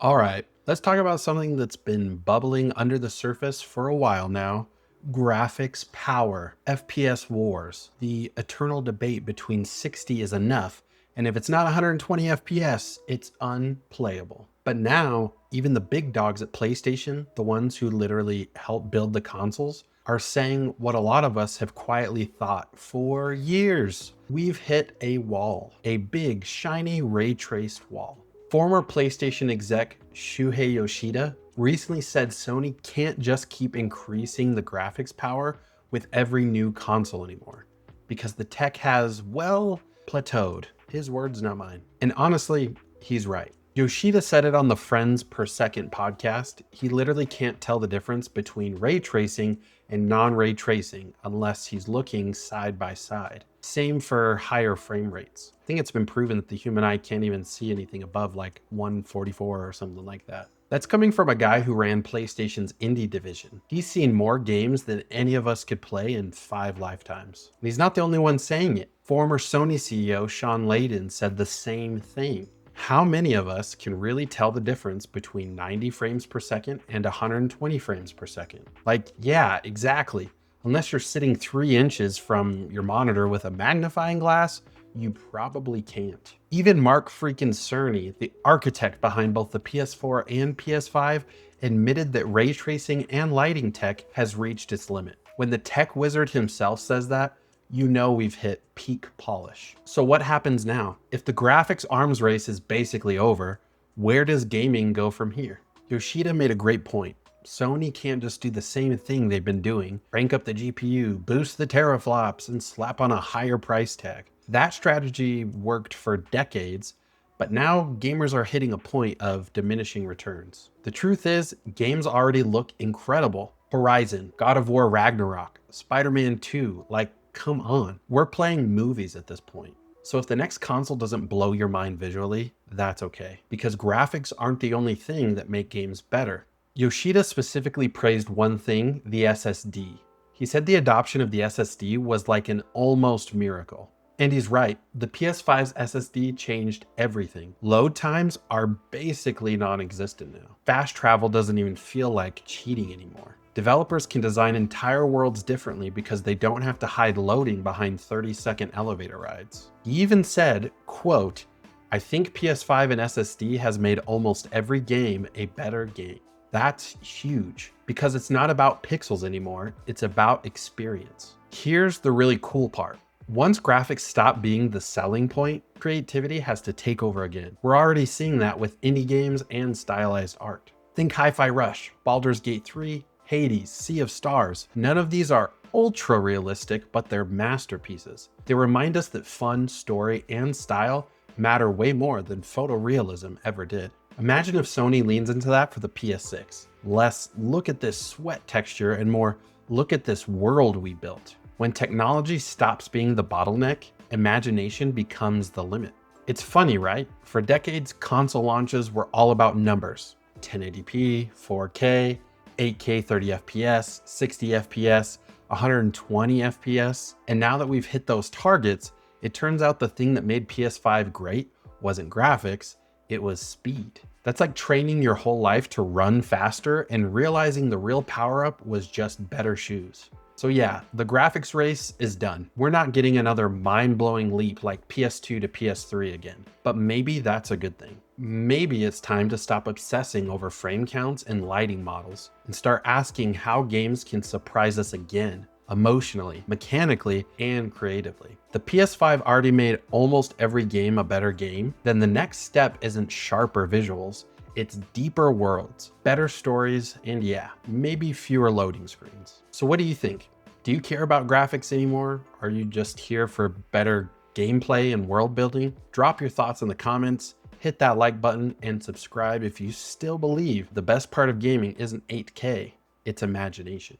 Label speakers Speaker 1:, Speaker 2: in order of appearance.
Speaker 1: All right, let's talk about something that's been bubbling under the surface for a while now. Graphics power, FPS wars, the eternal debate between 60 is enough, and if it's not 120 FPS, it's unplayable. But now, even the big dogs at PlayStation, the ones who literally help build the consoles, are saying what a lot of us have quietly thought for years. We've hit a wall, a big, shiny, ray-traced wall. Former PlayStation exec Shuhei Yoshida recently said Sony can't just keep increasing the graphics power with every new console anymore because the tech has, well, plateaued. His words, not mine. And honestly, he's right. Yoshida said it on the Friends Per Second podcast. He literally can't tell the difference between ray tracing and non-ray tracing unless he's looking side by side. Same for higher frame rates. I think it's been proven that the human eye can't even see anything above like 144 or something like that. That's coming from a guy who ran PlayStation's indie division. He's seen more games than any of us could play in 5 lifetimes. And he's not the only one saying it. Former Sony CEO Sean Layden said the same thing. How many of us can really tell the difference between 90 frames per second and 120 frames per second? Like, yeah, exactly. Unless you're sitting 3 inches from your monitor with a magnifying glass, you probably can't. Even Mark freaking Cerny, the architect behind both the PS4 and PS5, admitted that ray tracing and lighting tech has reached its limit. When the tech wizard himself says that, you know we've hit peak polish. So what happens now? If the graphics arms race is basically over, where does gaming go from here? Yoshida made a great point. Sony can't just do the same thing they've been doing, crank up the GPU, boost the teraflops, and slap on a higher price tag. That strategy worked for decades, but now gamers are hitting a point of diminishing returns. The truth is, games already look incredible. Horizon, God of War Ragnarok, Spider-Man 2, like, come on. We're playing movies at this point. So if the next console doesn't blow your mind visually, that's okay, because graphics aren't the only thing that make games better. Yoshida specifically praised one thing, the SSD. He said the adoption of the SSD was like an almost miracle. And he's right, the PS5's SSD changed everything. Load times are basically non-existent now. Fast travel doesn't even feel like cheating anymore. Developers can design entire worlds differently because they don't have to hide loading behind 30-second elevator rides. He even said, quote, "I think PS5 and SSD has made almost every game a better game." That's huge because it's not about pixels anymore, it's about experience. Here's the really cool part. Once graphics stop being the selling point, creativity has to take over again. We're already seeing that with indie games and stylized art. Think Hi-Fi Rush, Baldur's Gate 3, Hades, Sea of Stars. None of these are ultra realistic, but they're masterpieces. They remind us that fun, story, and style matter way more than photorealism ever did. Imagine if Sony leans into that for the PS6. Less, look at this sweat texture, and more, look at this world we built. When technology stops being the bottleneck, imagination becomes the limit. It's funny, right? For decades, console launches were all about numbers. 1080p, 4K, 8K 30 FPS, 60 FPS, 120 FPS. And now that we've hit those targets, it turns out the thing that made PS5 great wasn't graphics, it was speed. That's like training your whole life to run faster and realizing the real power-up was just better shoes. So yeah, the graphics race is done. We're not getting another mind-blowing leap like PS2 to PS3 again, but maybe that's a good thing. Maybe it's time to stop obsessing over frame counts and lighting models and start asking how games can surprise us again, emotionally, mechanically, and creatively. The PS5 already made almost every game a better game. Then the next step isn't sharper visuals, it's deeper worlds, better stories, and yeah, maybe fewer loading screens. So what do you think? Do you care about graphics anymore? Are you just here for better gameplay and world building? Drop your thoughts in the comments, hit that like button, and subscribe if you still believe the best part of gaming isn't 8K, it's imagination.